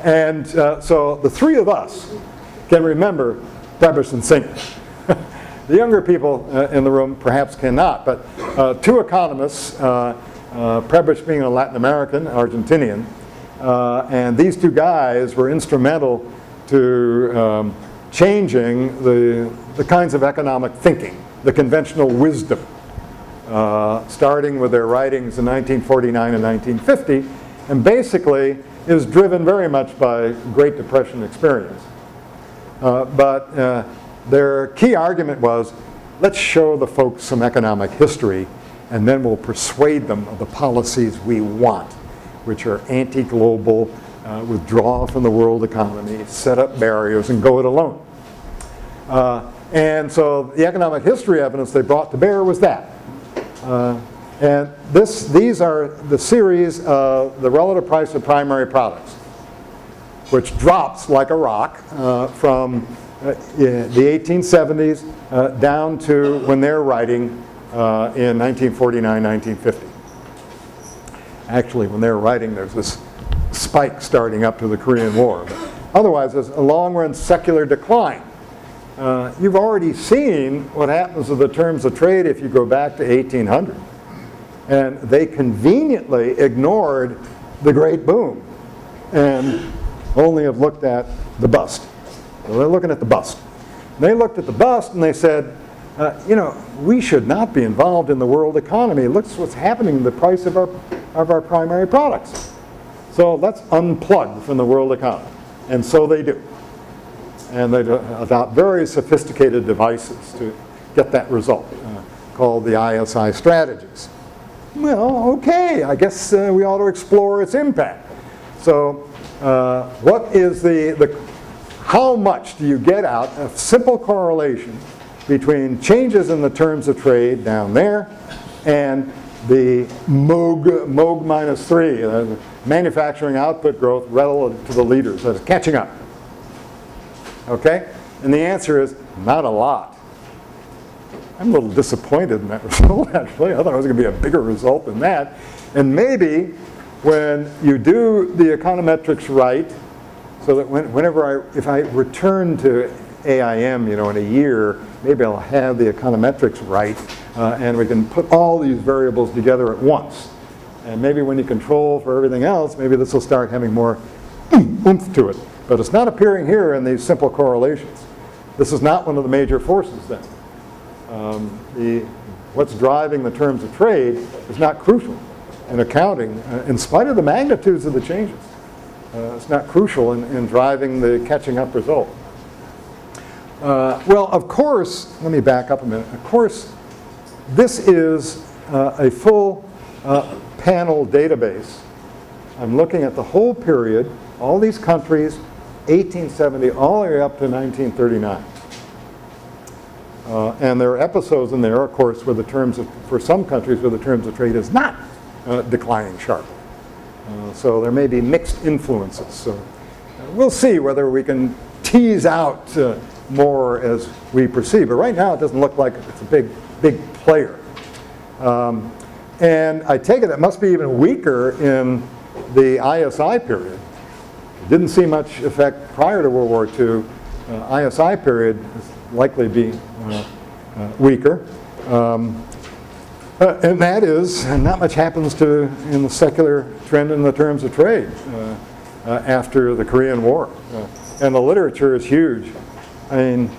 And so the three of us can remember Prebisch and Singer. The younger people in the room perhaps cannot, but two economists, Prebisch being a Latin American, Argentinian, and these two guys were instrumental to changing the kinds of economic thinking, the conventional wisdom, starting with their writings in 1949 and 1950, and basically is driven very much by Great Depression experience. But their key argument was, let's show the folks some economic history, and then we'll persuade them of the policies we want, which are anti-global, withdraw from the world economy, set up barriers, and go it alone. And so the economic history evidence they brought to bear was that. And these are the series of the relative price of primary products, which drops like a rock from the 1870s down to when they're writing in 1949, 1950. Actually, when they're writing, there's this spike starting up to the Korean War. But otherwise, there's a long-run secular decline. You've already seen what happens to the terms of trade if you go back to 1800. And they conveniently ignored the great boom and only have looked at the bust. So they're looking at the bust. They looked at the bust and they said, you know, we should not be involved in the world economy. Look what's happening to the price of our primary products. So let's unplug from the world economy. And so they do. And they adopt very sophisticated devices to get that result, called the ISI strategies. Well, okay, I guess we ought to explore its impact. So what is how much do you get out of simple correlation between changes in the terms of trade down there and the MOG minus 3, manufacturing output growth relative to the leaders, that is catching up? Okay? And the answer is not a lot. I'm a little disappointed in that result, actually. I thought it was going to be a bigger result than that. And maybe when you do the econometrics right, so that if I return to AIM, you know, in a year, maybe I'll have the econometrics right, and we can put all these variables together at once. And maybe when you control for everything else, maybe this will start having more oomph to it. But it's not appearing here in these simple correlations. This is not one of the major forces then. What's driving the terms of trade is not crucial in accounting, in spite of the magnitudes of the changes. It's not crucial in driving the catching up result. Well, of course, let me back up a minute. Of course, this is a full panel database. I'm looking at the whole period, all these countries, 1870 all the way up to 1939. And there are episodes in there, of course, where the terms of, for some countries where the terms of trade is not declining sharply. So there may be mixed influences. So we'll see whether we can tease out more as we proceed. But right now it doesn't look like it's a big player. And I take it must be even weaker in the ISI period. It didn't see much effect prior to World War II. ISI period is likely to be weaker. And that is, not much happens in the secular trend in the terms of trade after the Korean War. And the literature is huge. I mean,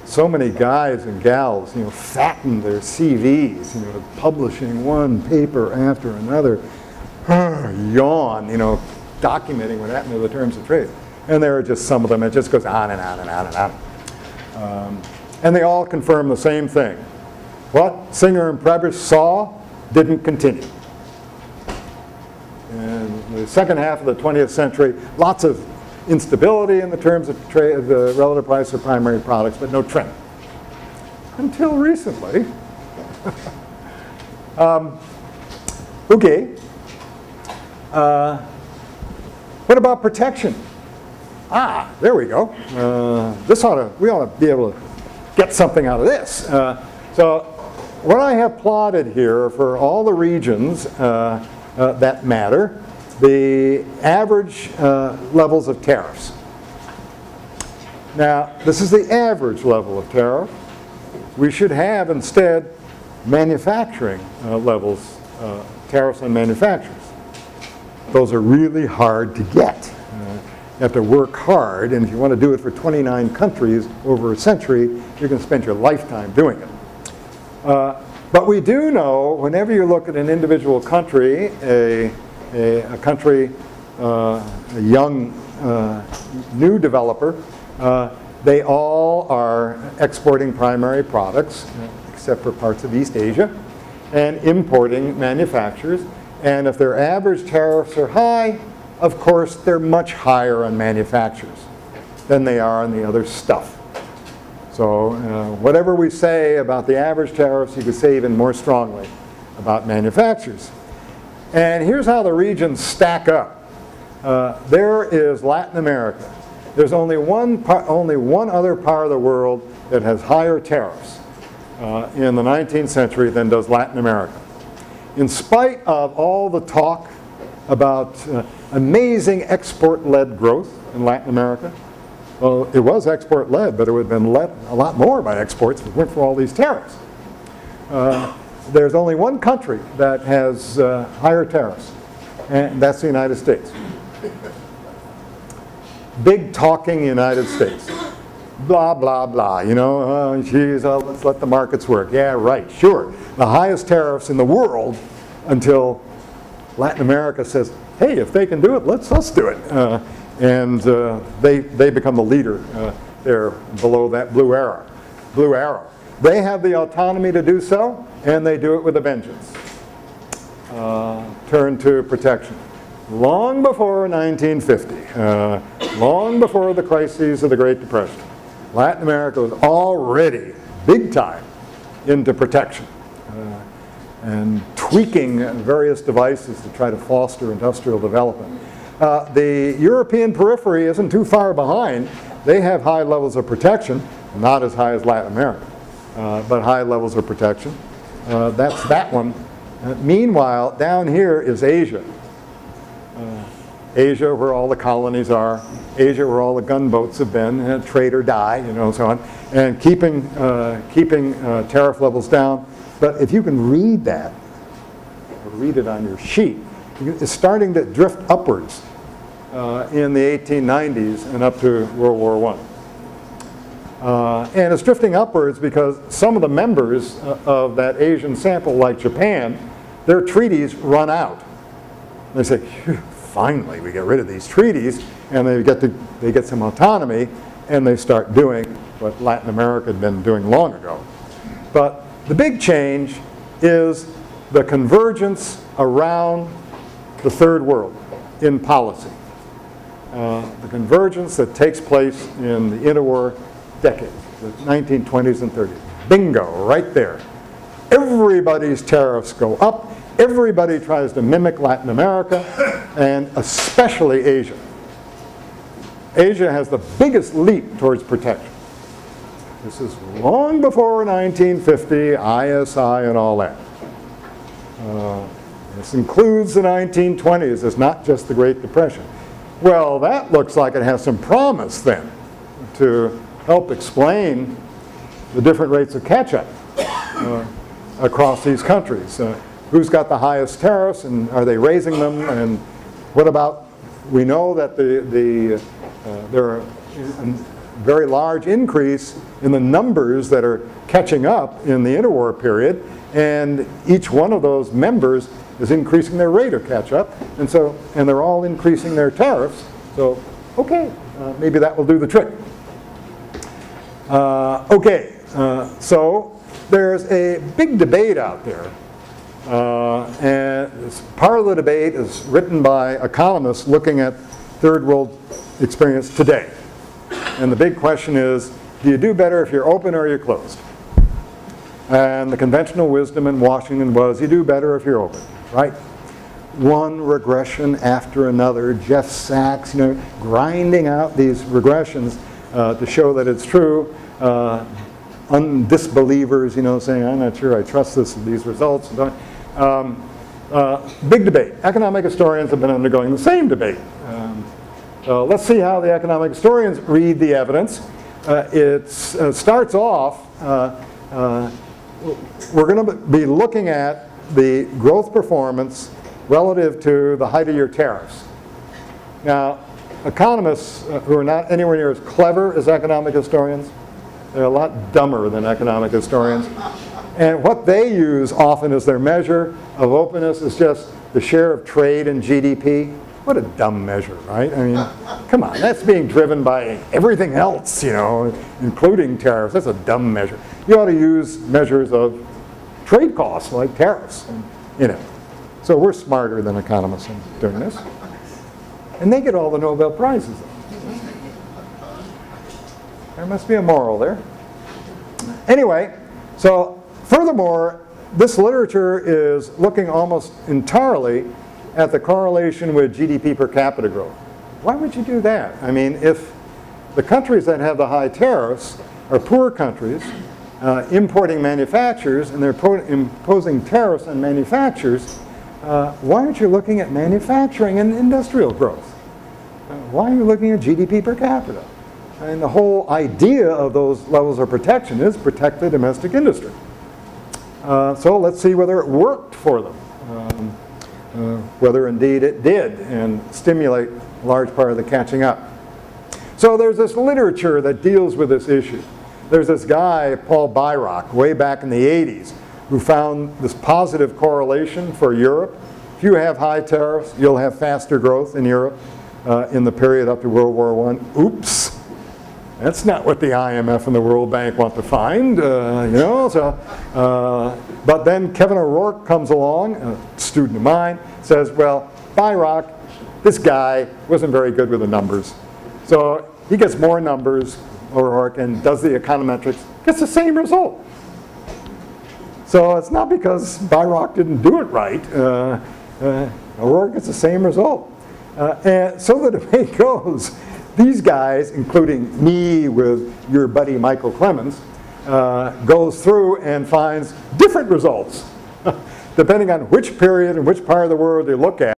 so many guys and gals, you know, fatten their CVs, you know, publishing one paper after another, yawn, you know, documenting what happened to the terms of trade. And there are just some of them. It just goes on and on and on and on. And they all confirm the same thing. What Singer and Prebisch saw didn't continue. In the second half of the 20th century, lots of instability in the terms of trade, the relative price of primary products, but no trend. Until recently. Okay. What about protection? There we go. We ought to be able to get something out of this. So what I have plotted here for all the regions that matter the average levels of tariffs. Now, this is the average level of tariff. We should have instead manufacturing levels, tariffs on manufacturers. Those are really hard to get. You have to work hard, and if you want to do it for 29 countries over a century, you're going to spend your lifetime doing it. But we do know, whenever you look at an individual country, a country, a young, new developer, they all are exporting primary products, except for parts of East Asia, and importing manufacturers. And if their average tariffs are high, of course, they're much higher on manufacturers than they are on the other stuff. So whatever we say about the average tariffs, you could say even more strongly about manufacturers. And here's how the regions stack up. There is Latin America. There's only one other part of the world that has higher tariffs in the 19th century than does Latin America. In spite of all the talk about amazing export-led growth in Latin America, well, it was export-led, but it would have been led a lot more by exports if it weren't for all these tariffs. There's only one country that has higher tariffs, and that's the United States. Big talking United States. Blah, blah, blah. You know, geez, let's let the markets work. Yeah, right, sure. The highest tariffs in the world until Latin America says, hey, if they can do it, let's do it. And they become the leader. They're below that blue arrow. They have the autonomy to do so, and they do it with a vengeance. Turn to protection. Long before 1950, long before the crises of the Great Depression, Latin America was already big time into protection and tweaking various devices to try to foster industrial development. The European periphery isn't too far behind. They have high levels of protection, not as high as Latin America, but high levels of protection. That's that one. Meanwhile, down here is Asia. Asia, where all the colonies are, Asia, where all the gunboats have been, trade or die, you know, and so on, and keeping tariff levels down. But if you can read that, or read it on your sheet, it's starting to drift upwards in the 1890s and up to World War I. And it's drifting upwards because some of the members of that Asian sample, like Japan, their treaties run out. They say, finally, we get rid of these treaties, and they get some autonomy, and they start doing what Latin America had been doing long ago. But the big change is the convergence around the third world in policy. The convergence that takes place in the interwar decades, the 1920s and 30s. Bingo, right there. Everybody's tariffs go up. Everybody tries to mimic Latin America, and especially Asia. Asia has the biggest leap towards protection. This is long before 1950, ISI and all that. This includes the 1920s. It's not just the Great Depression. Well, that looks like it has some promise then to help explain the different rates of catch-up across these countries. Who's got the highest tariffs, and are they raising them? And what about, we know that there are a very large increase in the numbers that are catching up in the interwar period, and each one of those members is increasing their rate of catch-up, and they're all increasing their tariffs. So, okay, maybe that will do the trick. So there's a big debate out there. And part of the debate is written by economists looking at third world experience today. And the big question is, do you do better if you're open or you're closed? And the conventional wisdom in Washington was, you do better if you're open, right? One regression after another. Jeff Sachs, you know, grinding out these regressions to show that it's true. Disbelievers, you know, saying, I'm not sure I trust these results. Big debate. Economic historians have been undergoing the same debate. So let's see how the economic historians read the evidence. It starts off, we're going to be looking at the growth performance relative to the height of your tariffs. Now, economists who are not anywhere near as clever as economic historians, they're a lot dumber than economic historians. And what they use often as their measure of openness is just the share of trade in GDP. What a dumb measure, right? I mean, come on, that's being driven by everything else, you know, including tariffs. That's a dumb measure. You ought to use measures of trade costs like tariffs, you know. So we're smarter than economists in doing this. And they get all the Nobel Prizes. There must be a moral there. Anyway, so furthermore, this literature is looking almost entirely at the correlation with GDP per capita growth. Why would you do that? I mean, if the countries that have the high tariffs are poor countries, importing manufacturers, and they're imposing tariffs on manufacturers, why aren't you looking at manufacturing and industrial growth? Why are you looking at GDP per capita? And the whole idea of those levels of protection is protect the domestic industry. So let's see whether it worked for them. Whether indeed it did and stimulate a large part of the catching up. So there's this literature that deals with this issue. There's this guy, Paul Bairoch, way back in the 80s, who found this positive correlation for Europe. If you have high tariffs, you'll have faster growth in Europe in the period up to World War I. Oops. That's not what the IMF and the World Bank want to find, you know. So, but then Kevin O'Rourke comes along, a student of mine, says, well, Bairoch, this guy wasn't very good with the numbers. So he gets more numbers, O'Rourke, and does the econometrics, gets the same result. So it's not because Bairoch didn't do it right. O'Rourke gets the same result. And so the debate goes. These guys, including me with your buddy Michael Clemens, goes through and finds different results depending on which period and which part of the world you look at.